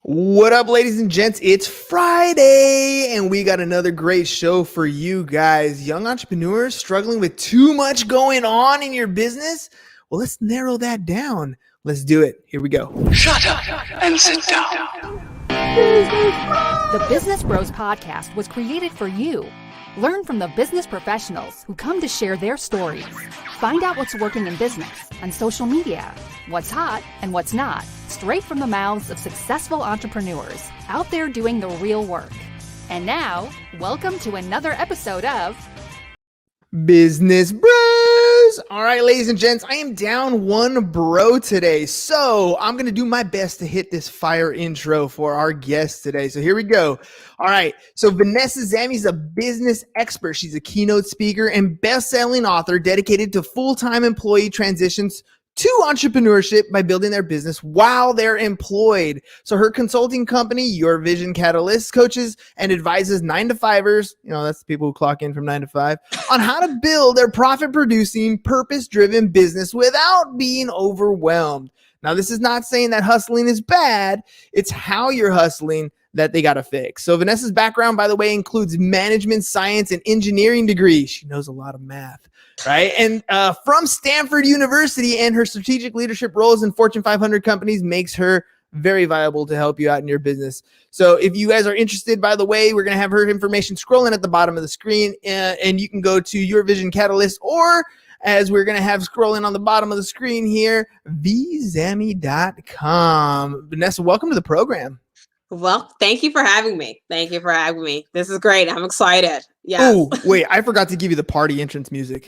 What up, ladies and gents? It's Friday, and we got another great show for you guys. Young entrepreneurs struggling with too much going on in your business? Well, let's narrow that down. Let's do it. Here we go. Shut up and sit down. The Business Bros Podcast was created for you. Learn from the business professionals who come to share their stories. Find out what's working in business and social media, what's hot and what's not, straight from the mouths of successful entrepreneurs out there doing the real work. And now, welcome to another episode of Business Bros. All right, ladies and gents, I am down one bro today. So I'm going to do my best to hit this fire intro for our guest today. So here we go. All right. So Vanessa Zamy is a business expert. She's a keynote speaker and best-selling author dedicated to full-time employee transitions to entrepreneurship by building their business while they're employed. So her consulting company, Your Vision Catalyst, coaches and advises 9-to-5ers, that's the people who clock in from 9 to 5, on how to build their profit-producing, purpose-driven business without being overwhelmed. Now, this is not saying that hustling is bad. It's how you're hustling that they got to fix. So Vanessa's background, by the way, includes management, science, and engineering degrees. She knows a lot of math, right? And from Stanford University, and her strategic leadership roles in Fortune 500 companies makes her very viable to help you out in your business. So if you guys are interested, by the way, we're going to have her information scrolling at the bottom of the screen, and you can go to Your Vision Catalyst, or as we're going to have scrolling on the bottom of the screen here, vzamy.com. Vanessa, welcome to the program. Well, thank you for having me. This is great. I'm excited. Yeah. Oh, wait, I forgot to give you the party entrance music.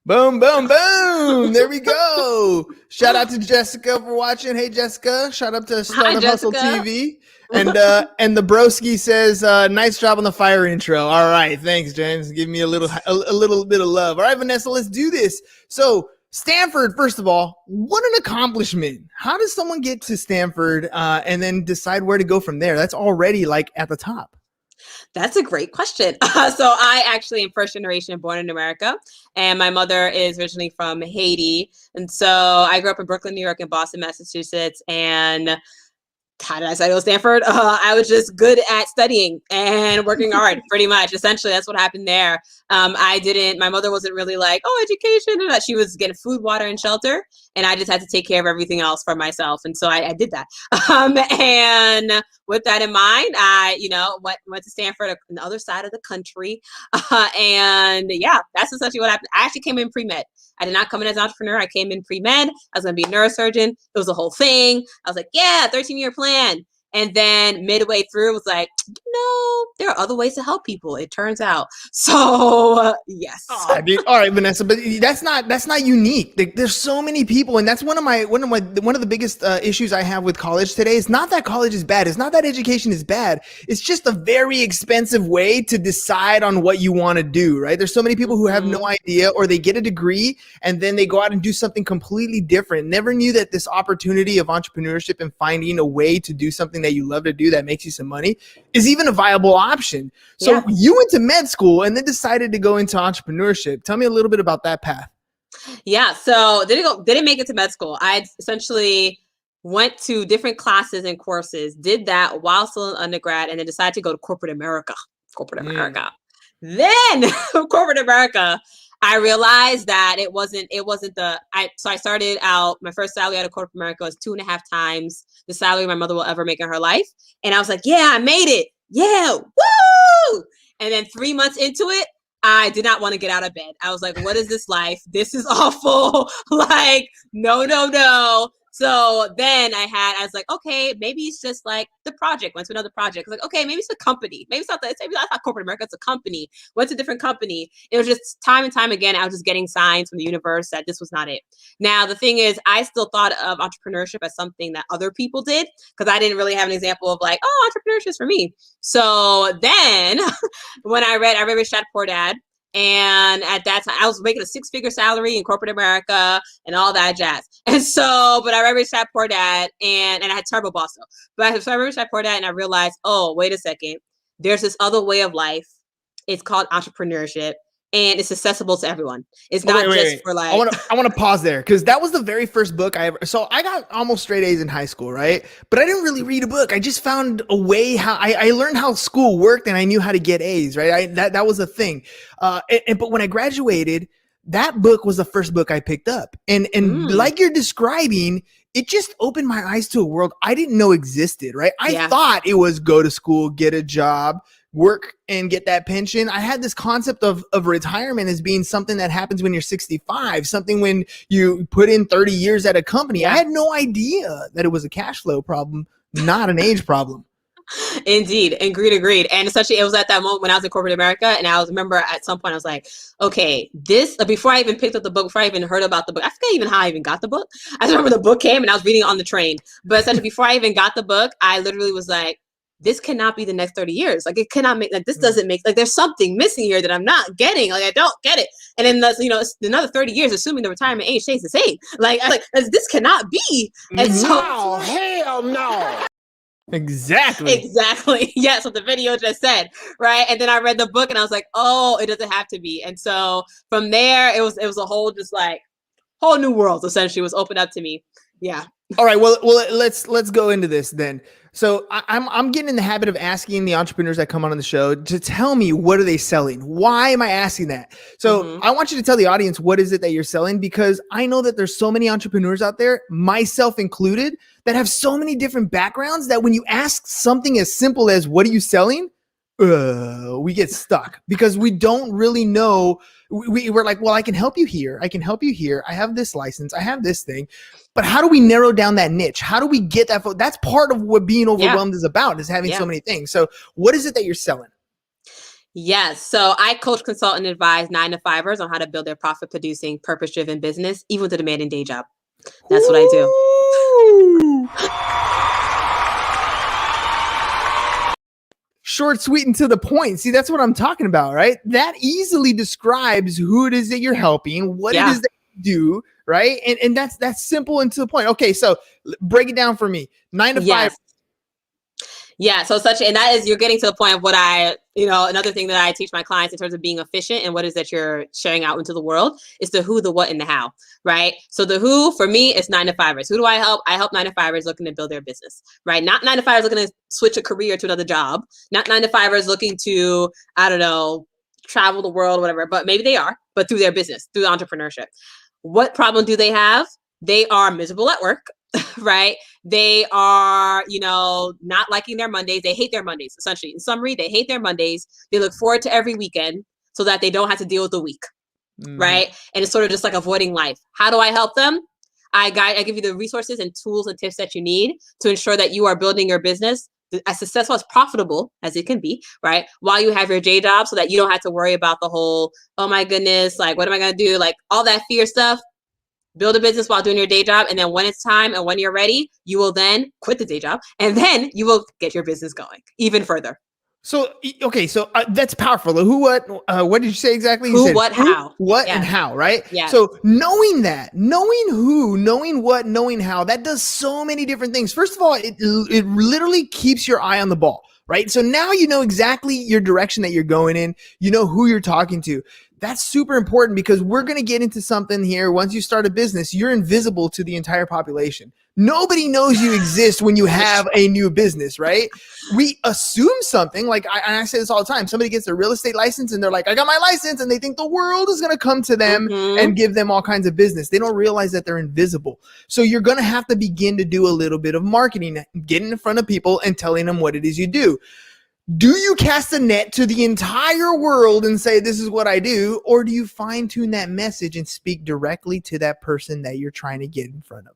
Boom, boom, boom. There we go. Shout out to Jessica for watching. Hey, Jessica. Shout out to Startup Hustle TV. And the broski says, nice job on the fire intro. All right. Thanks, James. Give me a little bit of love. All right, Vanessa, let's do this. So Stanford, first of all, what an accomplishment. How does someone get to Stanford and then decide where to go from there? That's already like at the top. That's a great question. So I actually am first generation born in America, and my mother is originally from Haiti. And so I grew up in Brooklyn, New York, and Boston, Massachusetts. And how did I say to Stanford? I was just good at studying and working hard, pretty much. Essentially, that's what happened there. My mother wasn't really like, oh, education. She was getting food, water, and shelter. And I just had to take care of everything else for myself. And so I did that. And with that in mind, I, went to Stanford on the other side of the country. And yeah, that's essentially what happened. I actually came in pre-med. I did not come in as an entrepreneur. I came in pre-med. I was going to be a neurosurgeon. It was a whole thing. I was like, yeah, 13-year plan. And then midway through, it was like, there are other ways to help people, it turns out. So yes. Oh, dude. All right, Vanessa, but that's not unique. There's so many people, and that's one of the biggest issues I have with college today. It's not that college is bad. It's not that education is bad. It's just a very expensive way to decide on what you want to do, right? There's so many people who have no idea, or they get a degree and then they go out and do something completely different. Never knew that this opportunity of entrepreneurship and finding a way to do something that you love to do that makes you some money is even a viable option. So yeah. You went to med school and then decided to go into entrepreneurship. Tell me a little bit about that path. Yeah. So didn't make it to med school. I essentially went to different classes and courses, did that while still in undergrad, and then decided to go to corporate America. Then corporate America, I realized that it wasn't so I started out, my first salary out of corporate America was 2.5 times the salary my mother will ever make in her life. And I was like, yeah, I made it. Yeah. Woo! And then 3 months into it, I did not want to get out of bed. I was like, what is this life? This is awful. Like, no. So then I was like, okay, maybe it's just like the project. Went to another project. I was like, okay, maybe it's a company. Maybe it's not corporate America. It's a company. Went to a different company. It was just time and time again, I was just getting signs from the universe that this was not it. Now, the thing is, I still thought of entrepreneurship as something that other people did, because I didn't really have an example of like, oh, entrepreneurship is for me. So then when I read Rich Dad Poor Dad, and at that time, I was making a 6-figure salary in corporate America and all that jazz. And so, but I read Rich Dad Poor Dad, and I had Turbo Boss though. But I read Rich Dad Poor Dad, and I realized, oh, wait a second. There's this other way of life. It's called entrepreneurship. and it's accessible to everyone. It's not just for like. I want to pause there because that was the very first book I ever. So I got almost straight A's in high school, right? But I didn't really read a book. I just found a way how I learned how school worked, and I knew how to get A's, right? That was a thing. But when I graduated, that book was the first book I picked up, and like you're describing, it just opened my eyes to a world I didn't know existed, right? I thought it was go to school, get a job, work and get that pension. I had this concept of retirement as being something that happens when you're 65, something when you put in 30 years at a company. Yeah. I had no idea that it was a cash flow problem, not an age problem. Indeed. Agreed. And essentially it was at that moment when I was in corporate America, and I remember at some point I was like, okay, this, before I even picked up the book, before I even heard about the book, I forget even how I even got the book. I remember the book came and I was reading it on the train, but essentially before I even got the book, I literally was like, this cannot be the next 30 years. Like, it cannot make, like, this doesn't make, like, there's something missing here that I'm not getting. Like, I don't get it. And then, it's another 30 years, assuming the retirement age stays the same. Like, this cannot be. And so, no, hell no. Exactly. Yes, what the video just said, right? And then I read the book and I was like, oh, it doesn't have to be. And so from there, it was a whole, just like, whole new world essentially was opened up to me. Yeah. All right. Well, let's go into this then. So I'm getting in the habit of asking the entrepreneurs that come on the show to tell me, what are they selling? Why am I asking that? So I want you to tell the audience, what is it that you're selling? Because I know that there's so many entrepreneurs out there, myself included, that have so many different backgrounds that when you ask something as simple as, what are you selling? We get stuck because we don't really know. We're like, well, I can help you here. I can help you here. I have this license. I have this thing. But how do we narrow down that niche? How do we get that? That's part of what being overwhelmed is about, is having so many things. So what is it that you're selling? Yes. So I coach, consult, and advise 9-to-5ers on how to build their profit-producing, purpose-driven business, even with a demanding day job. That's what I do. Short, sweet, and to the point. See, that's what I'm talking about, right? That easily describes who it is that you're helping, what it is that you do, right? And that's simple and to the point. Okay, so break it down for me. 9 to 5. Yeah. So and that is, you're getting to the point of what another thing that I teach my clients in terms of being efficient and what is that you're sharing out into the world is the who, the what, and the how, right? So the who for me is 9-to-5ers. Who do I help? I help 9-to-5ers looking to build their business, right? Not 9-to-5ers looking to switch a career to another job. Not 9-to-5ers looking to, I don't know, travel the world, whatever, but maybe they are, but through their business, through entrepreneurship. What problem do they have? They are miserable at work, right? They are, not liking their Mondays. They hate their Mondays, essentially. In summary, they hate their Mondays. They look forward to every weekend so that they don't have to deal with the week, right? And it's sort of just like avoiding life. How do I help them? I give you the resources and tools and tips that you need to ensure that you are building your business as successful, as profitable as it can be, right? While you have your day job, so that you don't have to worry about the whole, oh my goodness, like, what am I going to do? Like, all that fear stuff. Build a business while doing your day job. And then when it's time and when you're ready, you will then quit the day job, and then you will get your business going even further. So, okay. So that's powerful. Who, what did you say exactly? You who, said what, how. What and how, right? Yeah. So knowing that, knowing who, knowing what, knowing how, that does so many different things. First of all, it literally keeps your eye on the ball, right? So now you know exactly your direction that you're going in. You know who you're talking to. That's super important because we're going to get into something here. Once you start a business, you're invisible to the entire population. Nobody knows you exist when you have a new business, right? We assume something, like I say this all the time. Somebody gets a real estate license and they're like, I got my license, and they think the world is going to come to them and give them all kinds of business. They don't realize that they're invisible. So you're going to have to begin to do a little bit of marketing, getting in front of people and telling them what it is you do. Do you cast a net to the entire world and say, this is what I do? Or do you fine tune that message and speak directly to that person that you're trying to get in front of?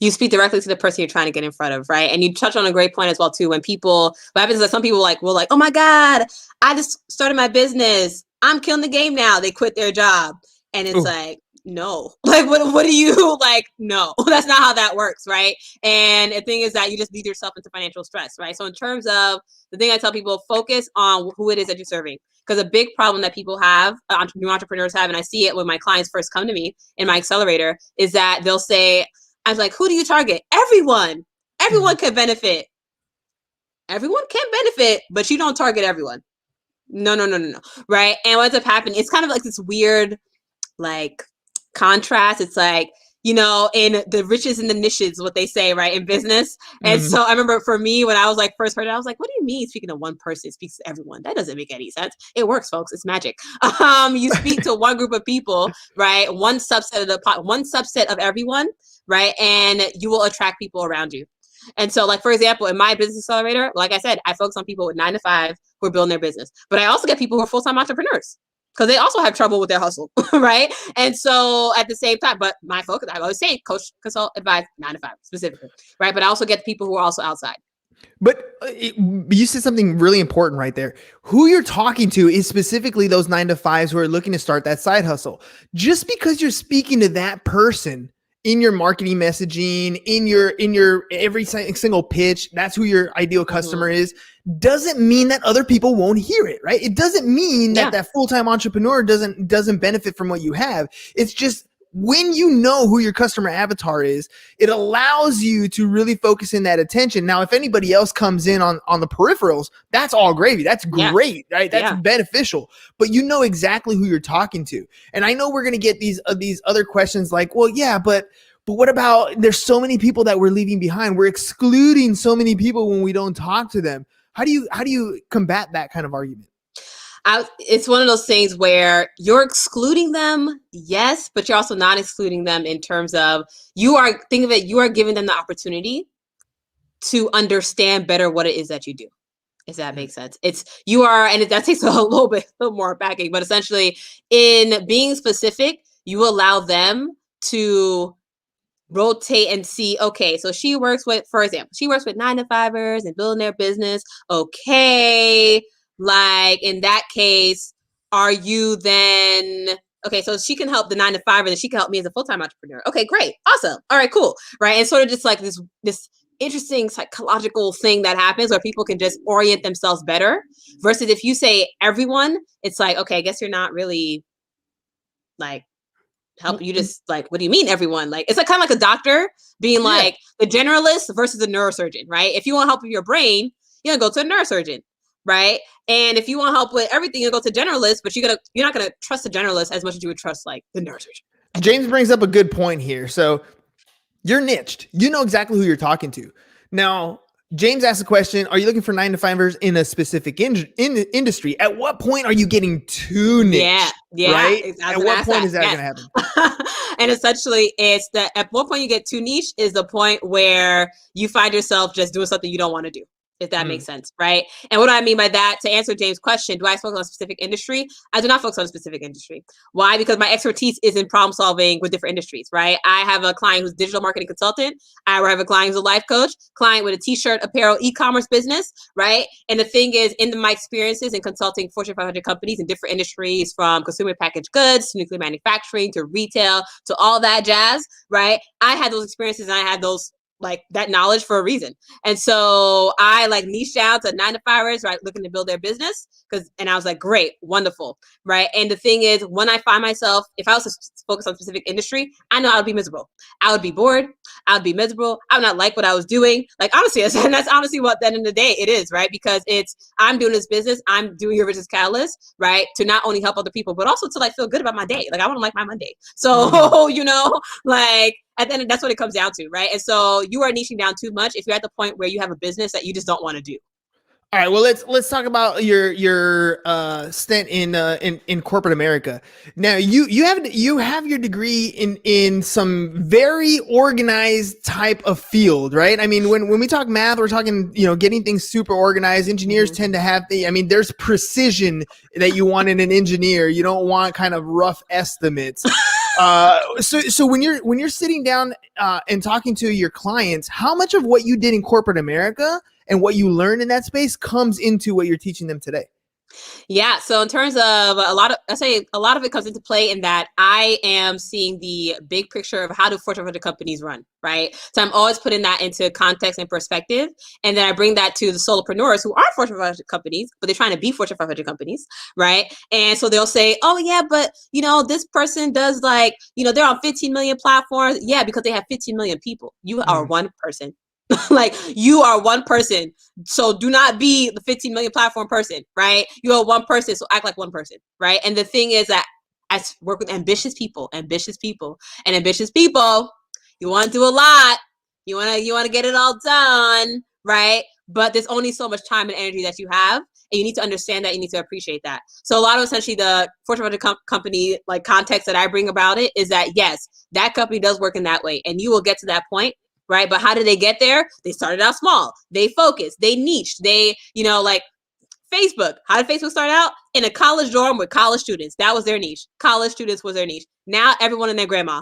You speak directly to the person you're trying to get in front of, right? And you touch on a great point as well, too. When what happens is that some people will like, oh my God, I just started my business. I'm killing the game now. They quit their job. And it's like, no, like, what do you like? No, that's not how that works, right? And the thing is that you just lead yourself into financial stress, right? So in terms of the thing I tell people, focus on who it is that you're serving. Because a big problem that people have, new entrepreneurs have, and I see it when my clients first come to me in my accelerator, is that they'll say, I was like, who do you target? Everyone. Everyone can benefit. Everyone can benefit, but you don't target everyone. No. Right. And what ends up happening, it's kind of like this weird, like, contrast. It's like, in the riches and the niches, what they say, right, in business. And Mhm. so I remember for me, when I was like first heard it, I was like, what do you mean speaking to one person, it speaks to everyone? That doesn't make any sense. It works, folks. It's magic. You speak to one group of people, right? One subset of everyone, right? And you will attract people around you. And so, like, for example, in my business accelerator, like I said, I focus on people with 9 to 5 who are building their business. But I also get people who are full-time entrepreneurs because they also have trouble with their hustle, right? And so at the same time, but my focus, I always say, coach, consult, advise, 9 to 5 specifically, right? But I also get people who are also outside. But you said something really important right there. Who you're talking to is specifically those 9 to 5s who are looking to start that side hustle. Just because you're speaking to that person in your marketing messaging, in your every single pitch, that's who your ideal customer is, doesn't mean that other people won't hear it, right? It doesn't mean that that full-time entrepreneur doesn't benefit from what you have. It's just when you know who your customer avatar is, it allows you to really focus in that attention. Now, if anybody else comes in on the peripherals, that's all gravy. That's great, right? That's beneficial. But you know exactly who you're talking to. And I know we're going to get these other questions like, well, yeah, but what about there's so many people that we're leaving behind? We're excluding so many people when we don't talk to them. How do you combat that kind of argument? It's one of those things where you're excluding them, yes, but you're also not excluding them in terms of you are giving them the opportunity to understand better what it is that you do. If that makes sense. That takes a little more backing, but essentially in being specific, you allow them to rotate and see, okay, so she works with 9 to 5ers and building their business. Okay. Like in that case, are you then okay? So she can help the 9 to 5er, and then she can help me as a full-time entrepreneur. Okay, great, awesome, all right, cool, right? And sort of just like this interesting psychological thing that happens where people can just orient themselves better. Versus if you say everyone, it's like, okay, I guess you're not really like help. You just like, what do you mean everyone? Like it's like kind of like a doctor being like the generalist versus the neurosurgeon, right? If you want help with your brain, you're gonna go to a neurosurgeon. Right. And if you want help with everything, you go to generalists, but you're not going to trust the generalist as much as you would trust like the neurosurgeon. James brings up a good point here. So you're niched. You know exactly who you're talking to. Now, James asked a question. Are you looking for 9 to 5ers in a specific industry? At what point are you getting too niche? Yeah. Right? At what point is that going to happen? And essentially it's that at what point you get too niche is the point where you find yourself just doing something you don't want to do. If that makes sense, right? And what do I mean by that? To answer James' question, do I focus on a specific industry? I do not focus on a specific industry. Why? Because my expertise is in problem solving with different industries, right? I have a client who's a digital marketing consultant. I have a client who's a life coach, client with a t-shirt, apparel, e-commerce business, right? And the thing is, in my experiences in consulting Fortune 500 companies in different industries, from consumer packaged goods to nuclear manufacturing to retail to all that jazz, right? I had those experiences and I had those like that knowledge for a reason. And so I like niche down to 9 to 5ers, right? Looking to build their business. And I was like, great, wonderful. Right. And the thing is, when I find myself, if I was to focus on a specific industry, I know I would be miserable. I would be bored. I would be miserable. I would not like what I was doing. Like, honestly, and that's honestly what at the end of the day it is, right? Because I'm doing this business. I'm doing your business catalyst, right? To not only help other people, but also to like feel good about my day. Like I want to like my Monday. So, like, at the end, that's what it comes down to, right? And so you are niching down too much if you're at the point where you have a business that you just don't want to do. All right, well let's talk about your stint in corporate America. Now you have your degree in some very organized type of field, right? I mean, when we talk math, we're talking getting things super organized. Engineers tend to have there's precision that you want in an engineer. You don't want kind of rough estimates. So when you're sitting down and talking to your clients, how much of what you did in corporate America and what you learned in that space comes into what you're teaching them today? Yeah. So in terms of a lot of it comes into play in that I am seeing the big picture of how do Fortune 500 companies run, right? So I'm always putting that into context and perspective. And then I bring that to the solopreneurs who aren't Fortune 500 companies, but they're trying to be Fortune 500 companies, right? And so they'll say, oh yeah, but this person does like, they're on 15 million platforms. Yeah, because they have 15 million people. You are one person. Like, you are one person. So do not be the 15 million platform person, right? You are one person. So act like one person, right? And the thing is that I work with ambitious people, and ambitious people, you want to do a lot. You want to get it all done, right? But there's only so much time and energy that you have. And you need to understand that. You need to appreciate that. So a lot of essentially the Fortune 100 company like context that I bring about it is that, yes, that company does work in that way. And you will get to that point, right? But how did they get there? They started out small. They focused. They niched. They, like Facebook. How did Facebook start out? In a college dorm with college students. That was their niche. College students was their niche. Now everyone and their grandma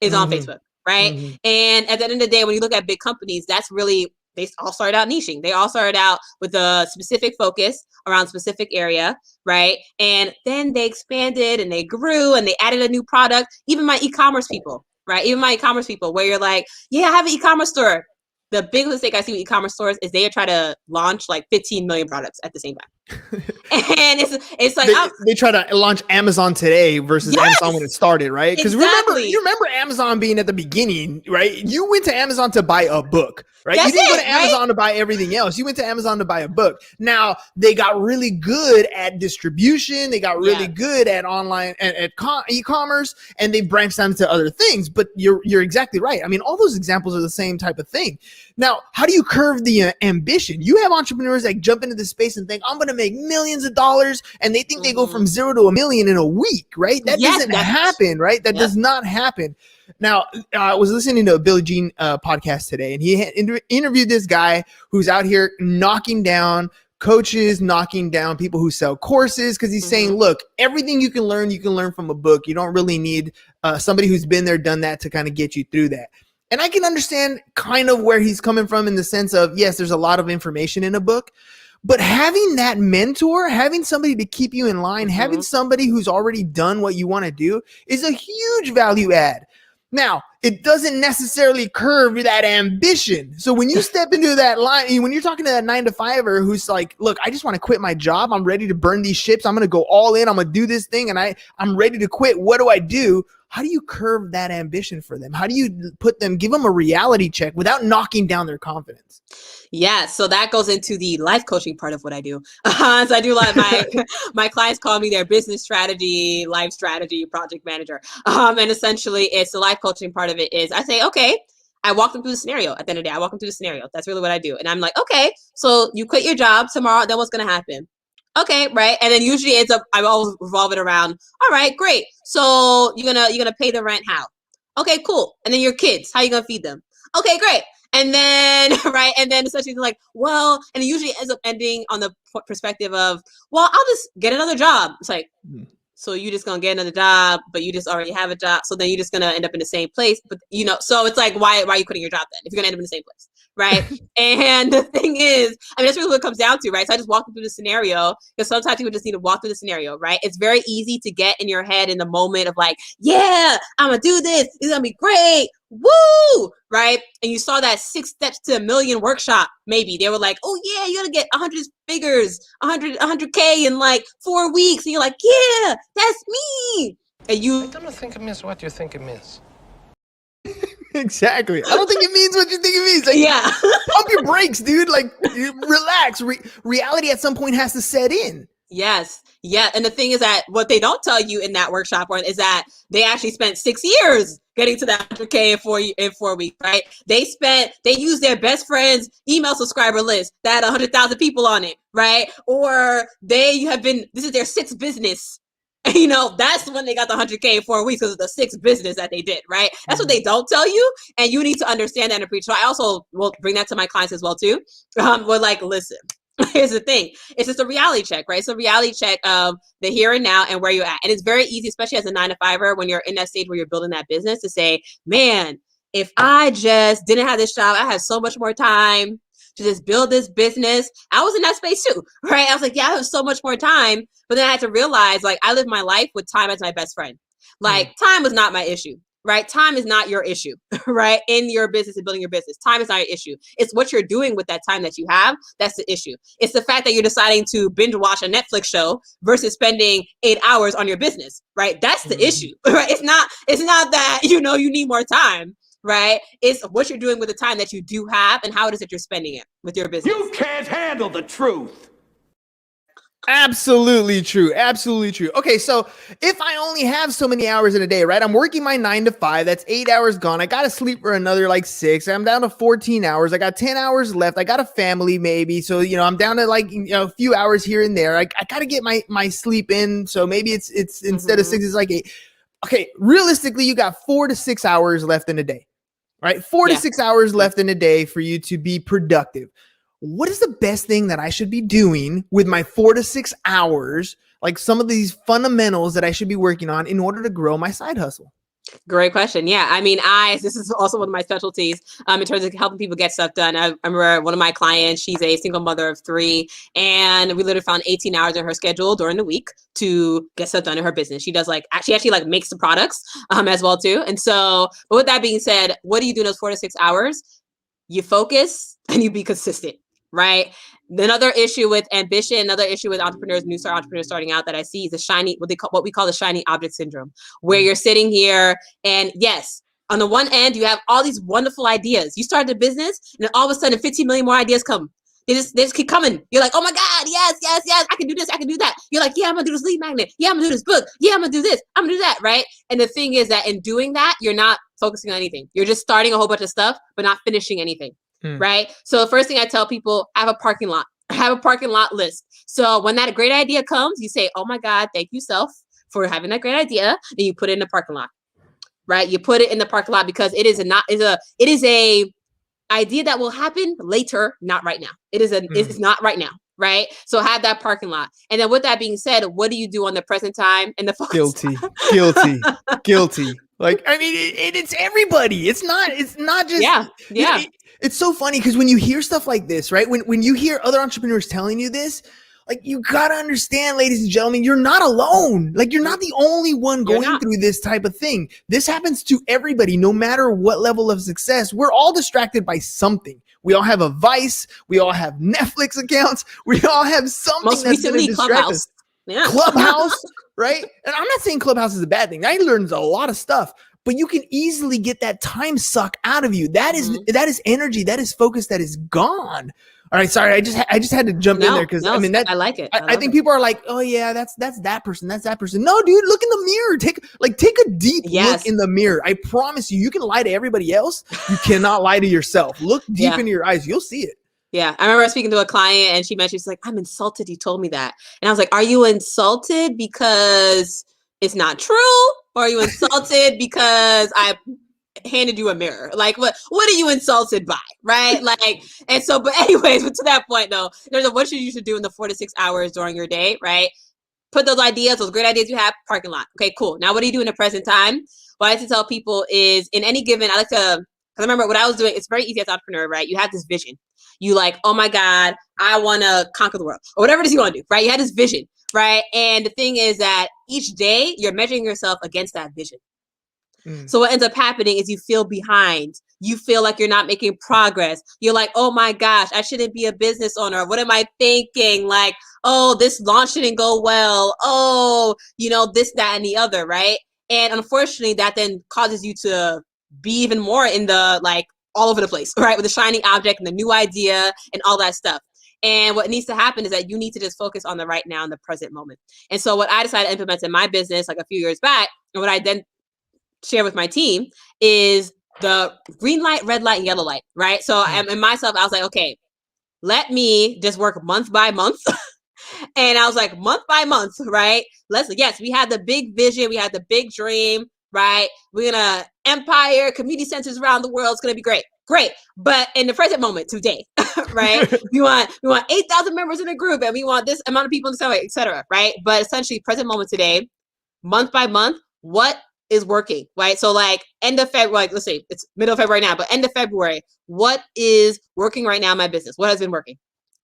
is on Facebook, right? And at the end of the day, when you look at big companies, that's really, they all started out niching. They all started out with a specific focus around a specific area, right? And then they expanded and they grew and they added a new product. Even my e-commerce people, right? Even my e-commerce people, where you're like, yeah, I have an e-commerce store. The big mistake I see with e-commerce stores is they try to launch like 15 million products at the same time. And it's like they try to launch Amazon today versus Amazon when it started, right? Because you remember Amazon being at the beginning, right? You went to Amazon to buy a book, right? You didn't go to Amazon to buy everything else. You went to Amazon to buy a book. Now they got really good at distribution. They got really good at online and e-commerce, and they branched out into other things. But you're exactly right. I mean, all those examples are the same type of thing. Now, how do you curve the ambition? You have entrepreneurs that jump into this space and think, I'm going to make millions of dollars, and they think they go from 0 to $1 million in a week, right? That doesn't happen, right? That does not happen. Now, I was listening to a Billie Jean podcast today, and he interviewed this guy who's out here knocking down coaches, knocking down people who sell courses, because he's saying, look, everything you can learn from a book. You don't really need somebody who's been there, done that to kind of get you through that. And I can understand kind of where he's coming from in the sense of, yes, there's a lot of information in a book, but having that mentor, having somebody to keep you in line, having somebody who's already done what you want to do is a huge value add. Now, it doesn't necessarily curb that ambition. So when you step into that line, when you're talking to that 9-to-5er who's like, look, I just want to quit my job. I'm ready to burn these ships. I'm going to go all in. I'm going to do this thing, and I'm ready to quit. What do I do? How do you curb that ambition for them? How do you give them a reality check without knocking down their confidence? Yeah, so that goes into the life coaching part of what I do. So I do a lot of my clients call me their business strategy, life strategy, project manager. And essentially it's the life coaching part of it is I say, okay, I walk them through the scenario. At the end of the day, I walk them through the scenario. That's really what I do. And I'm like, okay, so you quit your job tomorrow, then what's going to happen? Okay, right. And then usually I always revolve it around, all right, great. So you're gonna pay the rent how? Okay, cool. And then your kids, how you gonna feed them? Okay, great. And then, right. And then essentially like, well, and it usually ends up ending on the perspective of, well, I'll just get another job. It's like, so you just gonna get another job, but you just already have a job. So then you're just gonna end up in the same place. But so it's like, why are you quitting your job then if you're gonna end up in the same place? Right. And the thing is, I mean, that's really what it comes down to, right? So I just walk them through the scenario because sometimes people just need to walk through the scenario, right? It's very easy to get in your head in the moment of like, yeah, I'm gonna do this. It's gonna be great. Woo! Right. And you saw that 6 Steps to a Million workshop. Maybe they were like, oh yeah, you're gonna get 100 figures, 100K in like 4 weeks. And you're like, yeah, that's me. And I don't think it means what you think it means. Exactly. I don't think it means what you think it means. Like, pump your brakes, dude. Like, relax. Reality at some point has to set in. Yes. Yeah. And the thing is that what they don't tell you in that workshop is that they actually spent 6 years getting to that 100K in 4 weeks, right? They used their best friend's email subscriber list that had 100,000 people on it, right? Or this is their 6th business. That's when they got the 100K in 4 weeks because of the 6th business that they did, right? That's what they don't tell you. And you need to understand that and preach. So I also will bring that to my clients as well too. We're like, listen, here's the thing. It's just a reality check, right? It's a reality check of the here and now and where you're at. And it's very easy, especially as a 9-to-5er, when you're in that stage where you're building that business to say, man, if I just didn't have this job, I had so much more time to just build this business. I was in that space too, right? I was like, yeah, I have so much more time. But then I had to realize, like, I live my life with time as my best friend. Like, time was not my issue, right? Time is not your issue, right? In your business and building your business, time is not your issue. It's what you're doing with that time that you have. That's the issue. It's the fact that you're deciding to binge watch a Netflix show versus spending 8 hours on your business, right? That's the issue, right? It's not that, you need more time. right? It's what you're doing with the time that you do have and how it is that you're spending it with your business. You can't handle the truth. Absolutely true. Absolutely true. Okay, so if I only have so many hours in a day, right? I'm working my 9 to 5. That's 8 hours gone. I got to sleep for another like 6. I'm down to 14 hours. I got 10 hours left. I got a family maybe. So, I'm down to like, a few hours here and there. I got to get my sleep in. So maybe it's instead of 6, it's like 8. Okay, realistically, you got 4 to 6 hours left in a day, right? 4 to 6 hours left in a day for you to be productive. What is the best thing that I should be doing with my 4 to 6 hours? Like some of these fundamentals that I should be working on in order to grow my side hustle? Great question. Yeah. I mean, this is also one of my specialties in terms of helping people get stuff done. I remember one of my clients, she's a single mother of 3, and we literally found 18 hours in her schedule during the week to get stuff done in her business. She does she actually like makes the products as well too. And so, but with that being said, what do you do in those 4 to 6 hours? You focus and you be consistent. Right. Another issue with ambition, another issue with entrepreneurs, entrepreneurs starting out that I see is what we call the shiny object syndrome, where you're sitting here and yes, on the one end, you have all these wonderful ideas. You start the business and then all of a sudden 15 million more ideas come. They just keep coming. You're like, oh my God, yes. I can do this. I can do that. You're like, yeah, I'm gonna do this lead magnet. Yeah, I'm gonna do this book. Yeah, I'm gonna do this. I'm gonna do that. Right. And the thing is that in doing that, you're not focusing on anything. You're just starting a whole bunch of stuff, but not finishing anything. Right. So the first thing I tell people, have a parking lot list. So when that great idea comes, you say, oh my God, thank you, self, for having that great idea. And you put it in the parking lot. Right. You put it in the parking lot because it is a idea that will happen later, not right now. It's not right now. Right. So have that parking lot. And then with that being said, what do you do on the present time and the focus? Guilty. Like, I mean, it's everybody. It's not just. Yeah. It's so funny because when you hear stuff like this, right? When you hear other entrepreneurs telling you this, like you got to understand, ladies and gentlemen, you're not alone. Like you're not the only one going through this type of thing. This happens to everybody, no matter what level of success. We're all distracted by something. We all have a vice. We all have Netflix accounts. We all have something most that's going to distract Clubhouse. us. Yeah. Clubhouse, right? And I'm not saying Clubhouse is a bad thing. I learned a lot of stuff, but you can easily get that time suck out of you. That is energy. That is focus that is gone. All right, sorry. I just had to jump in there because I mean that I like it. I think people are like, oh yeah, that's that person. That's that person. No, dude, look in the mirror. Take a deep look in the mirror. I promise you, you can lie to everybody else. You cannot lie to yourself. Look deep into your eyes. You'll see it. Yeah. I remember speaking to a client and she mentioned, she's like, I'm insulted you told me that. And I was like, are you insulted because it's not true? Or are you insulted because I handed you a mirror? Like, what are you insulted by? Right? Like, and so, but anyways, but to that point though, there's what you should do in the 4 to 6 hours during your day, right? Put those ideas, those great ideas you have, parking lot. Okay, cool. Now, what do you do in the present time? What I like to tell people is in any given, because I remember what I was doing, it's very easy as an entrepreneur, right? You have this vision. You like, oh my God, I want to conquer the world or whatever it is you want to do, right? You had this vision, right? And the thing is that each day you're measuring yourself against that vision. So what ends up happening is you feel behind. You feel like you're not making progress. You're like, oh my gosh, I shouldn't be a business owner. What am I thinking? Like, oh, this launch shouldn't go well. Oh, this, that, and the other, right? And unfortunately, that then causes you to be even more in the all over the place, right? With the shiny object and the new idea and all that stuff. And what needs to happen is that you need to just focus on the right now in the present moment. And so what I decided to implement in my business like a few years back, and what I then share with my team is the green light, red light, and yellow light, right? So in myself, I was like, okay, let me just work month by month. And I was like, month by month, right? Yes, we had the big vision. We had the big dream, right? We're going to empire, community centers around the world. It's going to be great. Great. But in the present moment today, right? we want 8,000 members in a group and we want this amount of people in the survey, et cetera, right? But essentially present moment today, month by month, what is working, right? So end of February, let's say it's middle of February now, but end of February, what is working right now in my business? What has been working?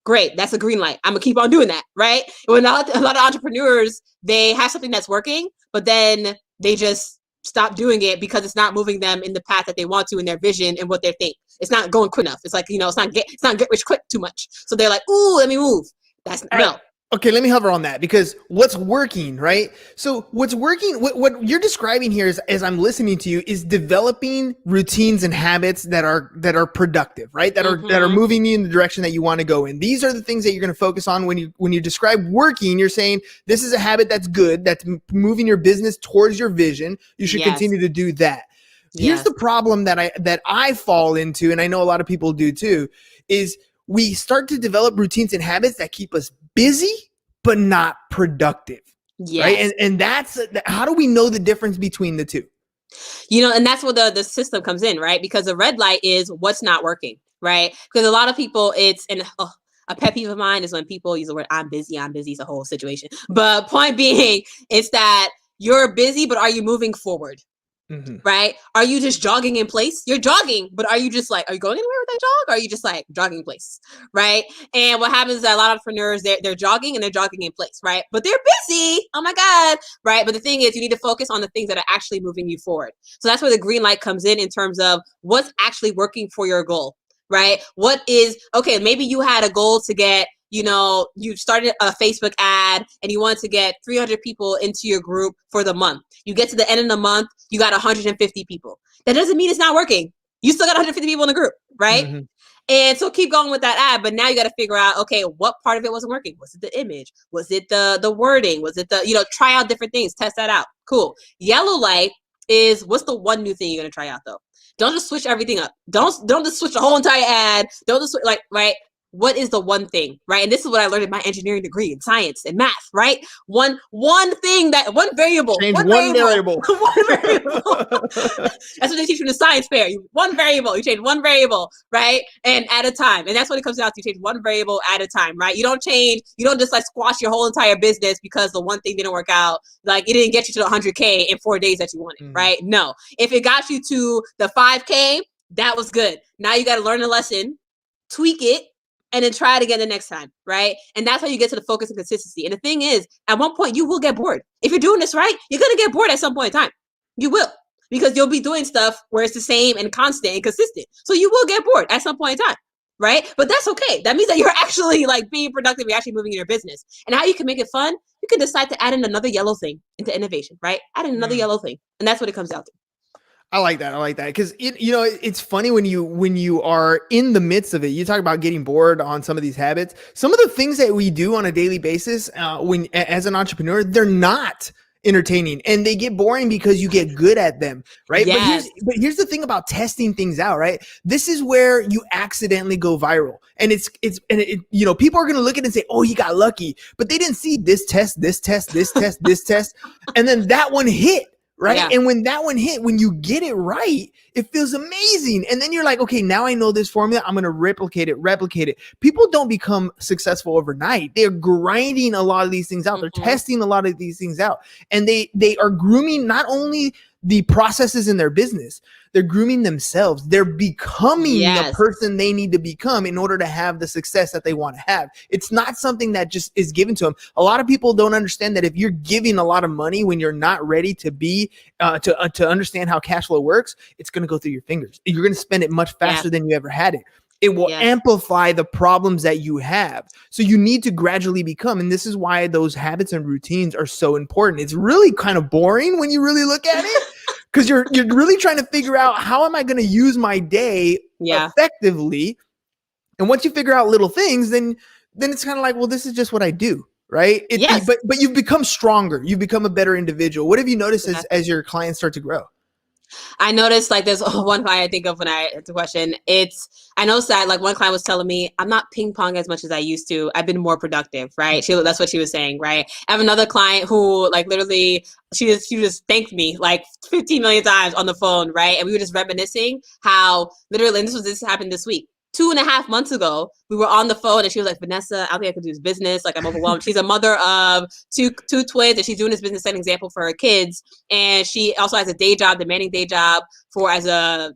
Great. That's a green light. I'm gonna keep on doing that, right? When a lot of entrepreneurs, they have something that's working, but then they just stop doing it because it's not moving them in the path that they want to in their vision and what they think. It's not going quick enough. It's like, it's not get rich quick too much. So they're like, ooh, let me move. That's no. Okay, let me hover on that because what's working, right? So what's working, what you're describing here is, as I'm listening to you, is developing routines and habits that are productive, right? That are moving you in the direction that you want to go in. These are the things that you're going to focus on when you describe working. You're saying this is a habit that's good, that's moving your business towards your vision. You should continue to do that. Here's the problem that I fall into, and I know a lot of people do too, is we start to develop routines and habits that keep us busy but not productive. Right? And that's how do we know the difference between the two? And that's where the system comes in, right? Because the red light is what's not working, right? Because a lot of people, a pet peeve of mine is when people use the word I'm busy, it's a whole situation. But point being, it's that you're busy, but are you moving forward? Right? Are you just jogging in place? You're jogging, but are you just like, are you going anywhere with that jog? Or are you just like jogging in place? Right? And what happens is that a lot of entrepreneurs, they're jogging and they're jogging in place, right? But they're busy. Oh my God. Right? But the thing is, you need to focus on the things that are actually moving you forward. So that's where the green light comes in terms of what's actually working for your goal, right? Okay, maybe you had a goal to get, you started a Facebook ad and you wanted to get 300 people into your group for the month. You get to the end of the month, you got 150 people. That doesn't mean it's not working. You still got 150 people in the group, right? And so keep going with that ad, but now you got to figure out, okay, what part of it wasn't working? Was it the image? Was it the wording? Was it try out different things, test that out. Cool. Yellow light is what's the one new thing you're going to try out though? Don't just switch everything up. Don't just switch the whole entire ad. Don't just switch, right? What is the one thing, right? And this is what I learned in my engineering degree in science and math, right? One thing one variable. Change one variable. One variable. That's what they teach you in the science fair. One variable. You change one variable, right? And at a time. And that's what it comes down to. You change one variable at a time, right? You don't just like squash your whole entire business because the one thing didn't work out. Like it didn't get you to the 100K in 4 days that you wanted, right? No. If it got you to the 5K, that was good. Now you got to learn a lesson, tweak it, and then try it again the next time, right? And that's how you get to the focus and consistency. And the thing is, at one point, you will get bored. If you're doing this right, you're going to get bored at some point in time. You will, because you'll be doing stuff where it's the same and constant and consistent. So you will get bored at some point in time, right? But that's okay. That means that you're actually like being productive. You're actually moving in your business. And how you can make it fun, you can decide to add in another yellow thing into innovation, right? Add in another yellow thing. And that's what it comes down to. I like that because it's funny when you are in the midst of it. You talk about getting bored on some of these habits. Some of the things that we do on a daily basis, when as an entrepreneur, they're not entertaining and they get boring because you get good at them, right? Yes. But here's the thing about testing things out, right? This is where you accidentally go viral, and people are going to look at it and say, "Oh, he got lucky," but they didn't see this test, this test, and then that one hit. Right. Yeah. And when that one hit, when you get it right, it feels amazing. And then you're like, okay, now I know this formula. I'm going to replicate it. People don't become successful overnight. They're grinding a lot of these things out. They're testing a lot of these things out. And they are grooming not only the processes in their business, they're grooming themselves. They're becoming the person they need to become in order to have the success that they want to have. It's not something that just is given to them. A lot of people don't understand that if you're giving a lot of money when you're not ready to be, to understand how cash flow works, it's going to go through your fingers. You're going to spend it much faster than you ever had it. It will amplify the problems that you have. So you need to gradually become, and this is why those habits and routines are so important. It's really kind of boring when you really look at it, because you're really trying to figure out how am I going to use my day effectively. And once you figure out little things, then it's kind of like, well, this is just what I do, right? But you've become stronger. You've become a better individual. What have you noticed as your clients start to grow? I noticed like there's one client I think of when I asked the question. I noticed that like one client was telling me, I'm not ping pong as much as I used to. I've been more productive, right? That's what she was saying, right? I have another client who like literally, she just thanked me like 15 million times on the phone, right? And we were just reminiscing how literally, and this happened this week. 2.5 months ago, we were on the phone and she was like, Vanessa, I don't think I could do this business. Like I'm overwhelmed. She's a mother of two twins and she's doing this business, setting example for her kids. And she also has a demanding day job as a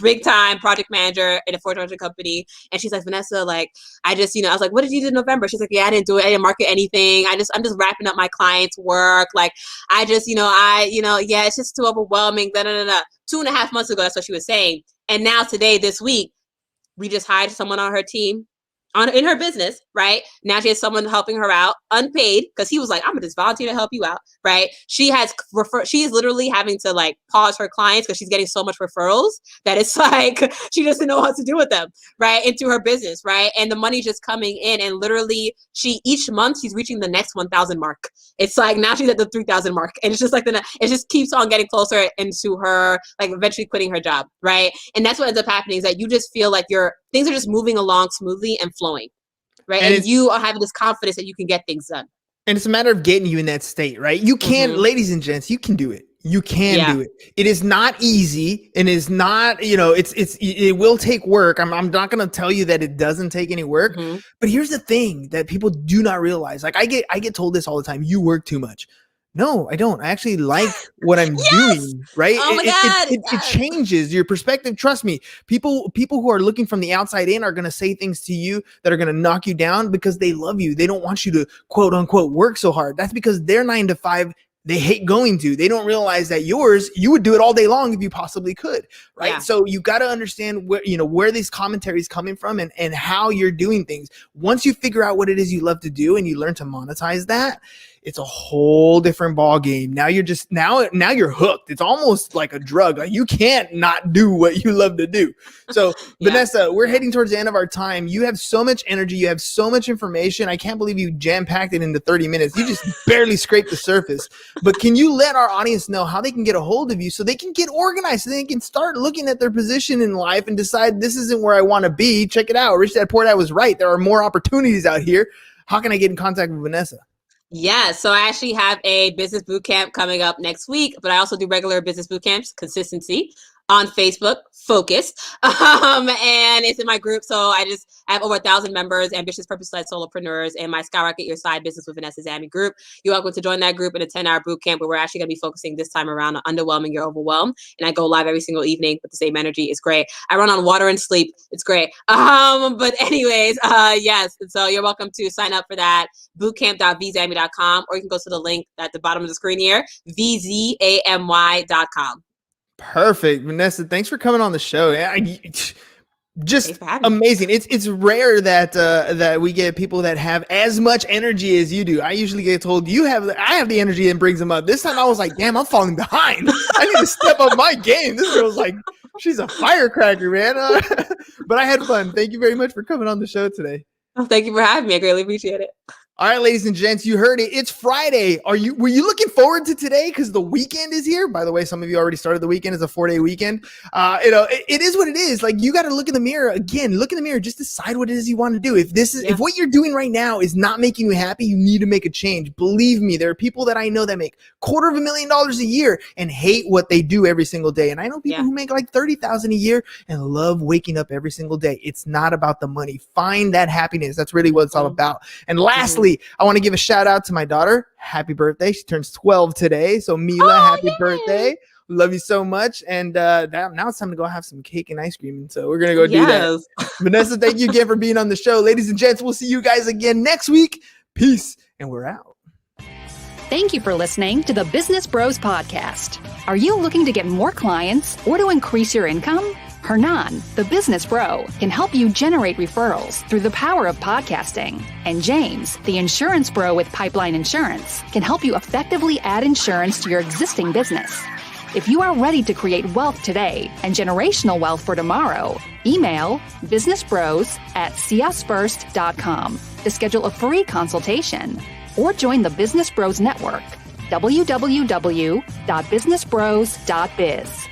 big time project manager in a Fortune 100 company. And she's like, Vanessa, like, I was like, what did you do in November? She's like, yeah, I didn't do it. I didn't market anything. I'm just wrapping up my clients' work. Like it's just too overwhelming. 2.5 months ago, that's what she was saying. And now today, this week, we just hired someone on her team. in her business, right? Now she has someone helping her out, unpaid, because he was like, I'm gonna just volunteer to help you out, right? She is literally having to like pause her clients because she's getting so much referrals that it's like she doesn't know what to do with them, right? Into her business, right? And the money just coming in, and literally each month she's reaching the next 1,000 mark. It's like now she's at the 3,000 mark, and it's just like it just keeps on getting closer into her like eventually quitting her job, right? And that's what ends up happening, is that you just feel like things are just moving along smoothly and flowing, right? And you are having this confidence that you can get things done. And it's a matter of getting you in that state, right? You can, ladies and gents, you can do it. You can do it. It is not easy, and is not, it will take work. I'm not going to tell you that it doesn't take any work, but here's the thing that people do not realize. Like I get told this all the time. You work too much. No, I don't. I actually like what I'm doing, right? Oh my God. It changes your perspective. Trust me. People who are looking from the outside in are going to say things to you that are going to knock you down because they love you. They don't want you to quote unquote work so hard. That's because their 9 to 5, they hate going to. They don't realize that you would do it all day long if you possibly could, right? Yeah. So you got to understand where these commentary is coming from and how you're doing things. Once you figure out what it is you love to do and you learn to monetize that, it's a whole different ball game. Now you're just now you're hooked. It's almost like a drug. Like you can't not do what you love to do. So Vanessa, we're heading towards the end of our time. You have so much energy. You have so much information. I can't believe you jam-packed it into 30 minutes. You just barely scraped the surface. But can you let our audience know how they can get a hold of you so they can get organized, so they can start looking at their position in life and decide this isn't where I want to be. Check it out. Rich Dad Poor Dad was right. There are more opportunities out here. How can I get in contact with Vanessa? Yeah, so I actually have a business boot camp coming up next week, but I also do regular business boot camps, Consistency, on Facebook, Focus, and it's in my group. So I have over 1,000 members, ambitious, purpose-led solopreneurs, and my Skyrocket Your Side Business with Vanessa Zamy group. You're welcome to join that group in a 10-hour boot camp where we're actually going to be focusing this time around on underwhelming your overwhelm. And I go live every single evening with the same energy. It's great. I run on water and sleep. It's great. But anyways, yes. So you're welcome to sign up for that. bootcamp.vzamy.com, or you can go to the link at the bottom of the screen here, vzamy.com. Perfect. Vanessa, thanks for coming on the show. Just amazing. It's rare that we get people that have as much energy as you do. I usually get told I have the energy that brings them up. This time I was like, damn, I'm falling behind. I need to step up my game. This girl's like, she's a firecracker, man. But I had fun. Thank you very much for coming on the show today. Oh, thank you for having me. I greatly appreciate it. All right, ladies and gents, you heard it. It's Friday. Were you looking forward to today? Because the weekend is here. By the way, some of you already started the weekend. It's a 4-day weekend. It is what it is. Like, you got to look in the mirror again. Look in the mirror. Just decide what it is you want to do. If what you're doing right now is not making you happy, you need to make a change. Believe me, there are people that I know that make $250,000 a year and hate what they do every single day. And I know people who make like $30,000 a year and love waking up every single day. It's not about the money. Find that happiness. That's really what it's all about. And lastly, I want to give a shout out to my daughter. Happy birthday. She turns 12 today. So Mila, happy birthday. We love you so much. And now it's time to go have some cake and ice cream. And so we're going to go do that. Vanessa, thank you again for being on the show. Ladies and gents, we'll see you guys again next week. Peace. And we're out. Thank you for listening to the Business Bros Podcast. Are you looking to get more clients or to increase your income? Hernan, the business bro, can help you generate referrals through the power of podcasting. And James, the insurance bro with Pipeline Insurance, can help you effectively add insurance to your existing business. If you are ready to create wealth today and generational wealth for tomorrow, email businessbros@seeusfirst.com to schedule a free consultation, or join the Business Bros Network, www.businessbros.biz.